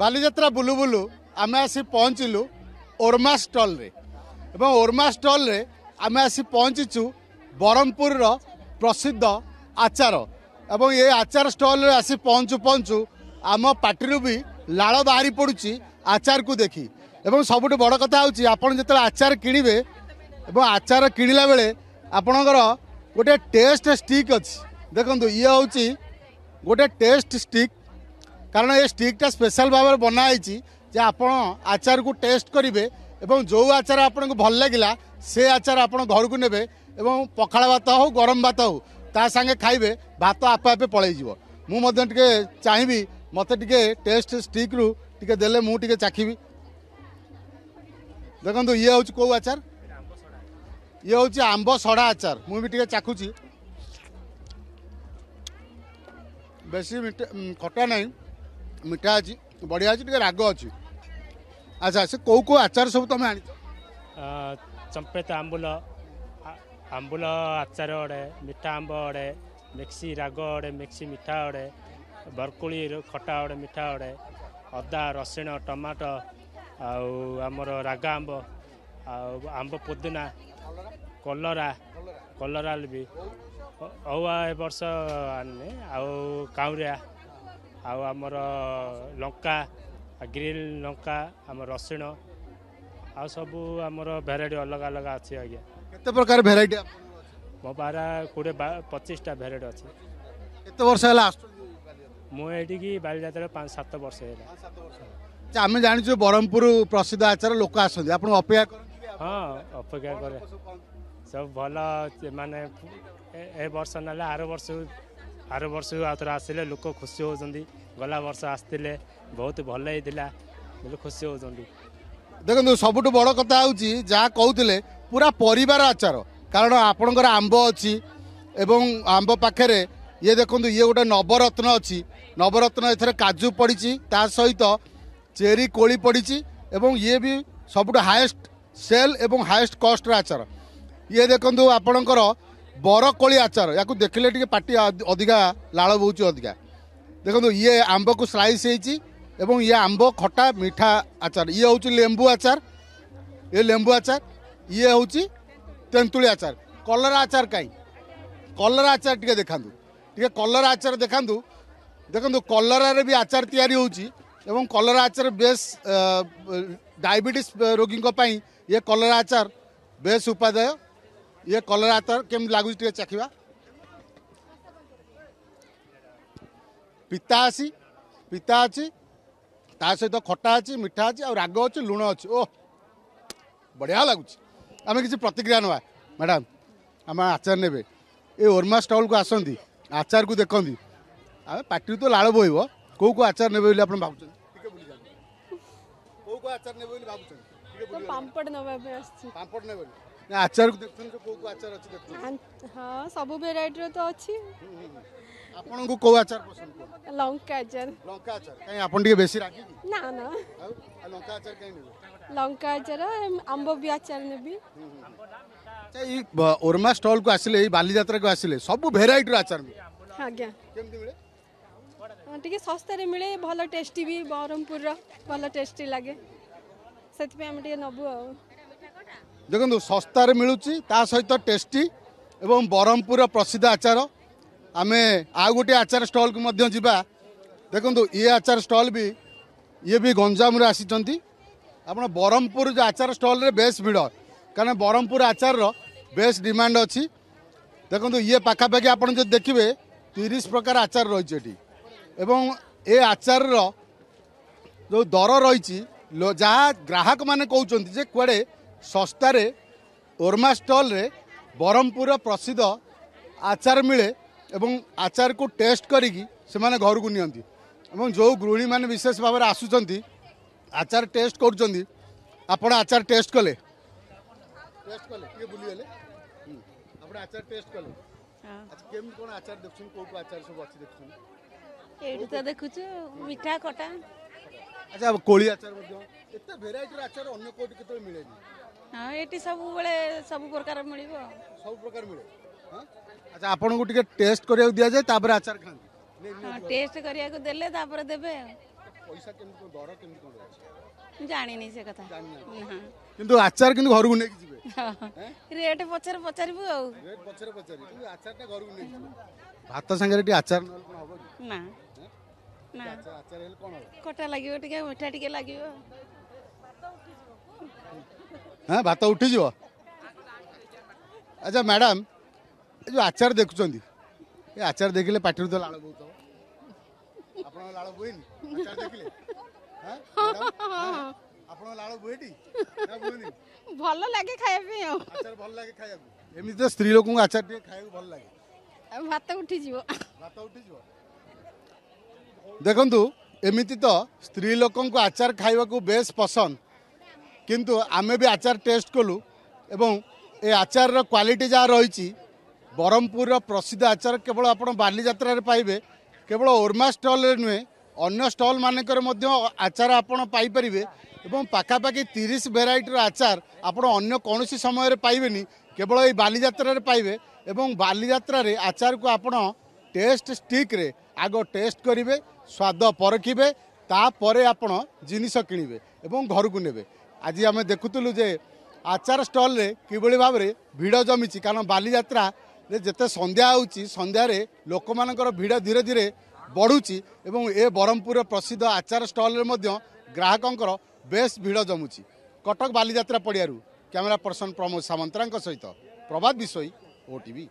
बालीजात्रा बुलू बुलू आम आसी पहुँचलु ओरमा स्टल रे एवं ओरमा स्टल रे आम आसी पहुँचीचु ब्रह्मपुर प्रसिद्ध आचार एवं ये आचार स्टल रे आसी पहुँचु पहुँचु आम पार्टी भी लाल बाहरी पड़ुची आचार को देखी एवं सबुठ बड़ कथा हूँ आपड़ जो आचार किणवे एवं आचार किणला बेले आपणकर गोटे टेस्ट स्टिक अच्छी देखो ये हूँ गोटे टेस्ट स्टिक कारण ये स्टिकटा स्पेशल भाव में बनाई जे आपण आचार को टेस्ट करेंगे एवं जो आचार आपन को भल लगिला से आचार आपण घर को नेबे एवं पखाड़ भात हो गरम भात हो ता संगे खाइबे भात आपे आपे पळै जीवो मु मध्य टिके चाहिबी मते टिके टेस्ट स्टिक रु टिके देले मु टिके चाखिबी देखंतु ये होची को आचार ये होची आंबो सड़ा आचार मु भी टिके चाखुची बेसी खटा नहीं मिठा अच्छी बढ़िया अच्छी राग अच्छी अच्छा से कौ कौ आचार सब तुम आनी चंपेत आंबुल आंबुल आचार अड़े मिठा आंब अड़े मिक्सी राग अड़े मिक्सी मिठा अड़े बरकुली खटा अड़े मिठा अड़े अदा रसुण टमाटो आमर राग आंब आंब पुदीना कलरा कलरा भी औआ ए वर्ष आने काउरिया आमर लंका ग्रिल लंका आम रसुण आ सब आमर भेराइटी अलग अलग अच्छी आज्ञा केते प्रकार भेराइटी मो पारा 20-25टा भेराइटी अच्छी केते वर्ष है मुझे बालीजात्रा 5-7 वर्ष है आम जानी ब्रह्मपुर प्रसिद्ध आचार लोक आसती आप अपेक्षा हाँ अपेक्षा करे सब भल माने ए वर्ष ना आर वर्ष आउे आसिले लोक खुशी होती गला वर्ष आसते बहुत भल होता खुशी होती देखो सबुठ बड़ कथा हूँ जहाँ कहते पूरा परिवार आचार कारण आपणकर आंब अच्छी एवं आंब पाखे ये देखो ये गोटे नवरत्न अच्छी नवरत्न एथर काजू पड़ी ता सहित चेरी कोली पड़ी एवं ये भी सबुठ हाएस्ट सेल एवं हाएस्ट कॉस्ट आचार ये देखो आपणकर बरकोली आचार या देखले टे पार्टी अधिका लाल बोची अधिका देखो ये आंब को स्लाइस एवं ये आंब खटा मीठा आचार ये हूँ लेंबू आचार ये लेंबू आचार ये हूँ तेंतुली आचार कलर आचार कहीं कलर आचार टे देखा टे कलर आचार देखा देखो कलर भी आचार तैयारी होची कलर आचार बेस डायबिटीज रोगी ये कलर आचार बेस उपादेय ये कलर आचार केम लगुच चाखा पिता अच्छी ता सहित खटा अच्छी मिठा अच्छी और राग अच्छी लुण अच्छी ओह बढ़िया लगुच आम किसी प्रतिक्रिया नवा मैडम आम आचार ने ये ओरमा स्टल को आसती आचार को देखती आम पार्टी तो लाल बोब कौ को आचार ने भाव आचार ने पापड़ ने आचार को देखते को आचार अच्छी हाँ सब वेराइटी तो अच्छी आपन को को आचार पसंद लंका आचार कहीं आपन टिके बेसी रागी ना ना लंका आचार कहीं नेबे लंका आचार आंब भी आचार नेबी अच्छा ई ओरमा स्टॉल को आसिले बालीजात्रा को आसिले सब वेराइटी आचार आज्ञा केमती मिले टिके सस्ता रे मिले भलो टेस्टी भी ब्रह्मपुर रो भलो टेस्टी लागे सेति पे हम टिके नबु आ देखो सस्तार मिलूँ ता सहित टेस्टी एवं ब्रह्मपुर प्रसिद्ध आचार आम आउ गोटे आचार स्टल को मध्य जीवा देखो ये आचार स्टल भी ये भी गंजाम आसी आप ब्रह्मपुर जो आचार स्टल रे बेस भिड़ कारण ब्रह्मपुर आचार बेस डिमांड अच्छी देखो ये पाखापाखि आप जो देखिए 30 प्रकार आचार रही एवं ये आचार जो दर रही जहाँ ग्राहक माने कहते कुआड़े सस्तारे ओरमा स्टल रे ब्रह्मपुर प्रसिद्ध आचार मिले एवं आचार को टेस्ट करिकी से माने घर को नियंती एवं जो गृहिणी माने विशेष भाव में आसुचंती आचार टेस्ट करुचंती आपण आचार टेस्ट कले ये बुली गले आपण आचार टेस्ट कले अच्छा केम कोन आचार देखछन को आचार सब अछि देखछन एडी तो देखुछु मीठा खटा अच्छा कोली आचार मध्ये एते वेराइटी आचार अन्य कोटी केते मिलेनी हाँ ये सब बड़े सब प्रकार मिल सब प्रकार मिले हाँ अच्छा आपन को टेस्ट करिया दिया जाए तापर आचार खान हाँ टेस्ट करिया को देले तापर देबे पैसा केमती दर केमती कोन अछि ଜାଣିନି ସେ କଥା किंतु आचार किंतु घर को नेकी जिवे ରେଟ୍ ପଛରେ ପଚାରିବୁ ଆଉ रेट पछरे पछरे किंतु आचार ता घर को नेकी भात संगे टी आचार नल कोन होबो कि ନା ନା आचार आचार हेल कोन हो ଖଟା ଲାଗିବ ଟିକେ ମିଠା ଟିକେ ଲାଗିବ हां भात उठी जिवो अच्छा मैडम जो आचार देखुचंदी ए आचार देखिले पाटिर तो लाळ बहुत आपण लाळ बुएनी आचार देखिले हां आपण लाळ बुएटी ना बुएनी ଭଲ ଲାଗେ ଖାଇବା ପାଇଁ ଆଉ आचार भल लागे खाया एमि तो स्त्री लोक आचार टे खाया भल लागे ଭାତ ଉଠିଯିବ भात उठी जिवो देखंतु एमिति तो स्त्री लोकन को आचार खाइबा को बेस पसंद किंतु आमे भी आचार टेस्ट कलु एवं ए आचार रो क्वालिटी जा रही ब्रह्मपुर प्रसिद्ध आचार केवल आपण बालीजात्रा रे पाइबे केवल ओरमा स्टॉल रे नुहे अन्य स्टॉल मानकर मध्य आचार आपण पाई परिबे एवं पाखापाखि 30 भेराइटी आचार आपण अन्य कौनसी समय रे पाइबेनी केवल ए बालीजात्रा रे पाइबे एवं बालीजात्रा रे आचार को आपण टेस्ट स्टिक रे आगो टेस्ट करिवे स्वाद परखिबे तापरे आपण जिनिस किनिबे एवं घर को नेबे आज आम देखुलु जे आचार स्टॉल रे किभली भाव रे भिड़ जमीची कारण बालीजात्रा रे जेते संध्या होउची संध्या रे लोक मानकर भिड़ धीरे धीरे बढ़ुची एवं ए ब्रह्मपुर प्रसिद्ध आचार स्टॉल रे मध्य ग्राहकंकर बेस भिड़ जमुची कटक बालीजात्रा पड़ियारू कैमरा पर्सन प्रमोद सामंतरांक सहित प्रभात बिशोई ओटीवी।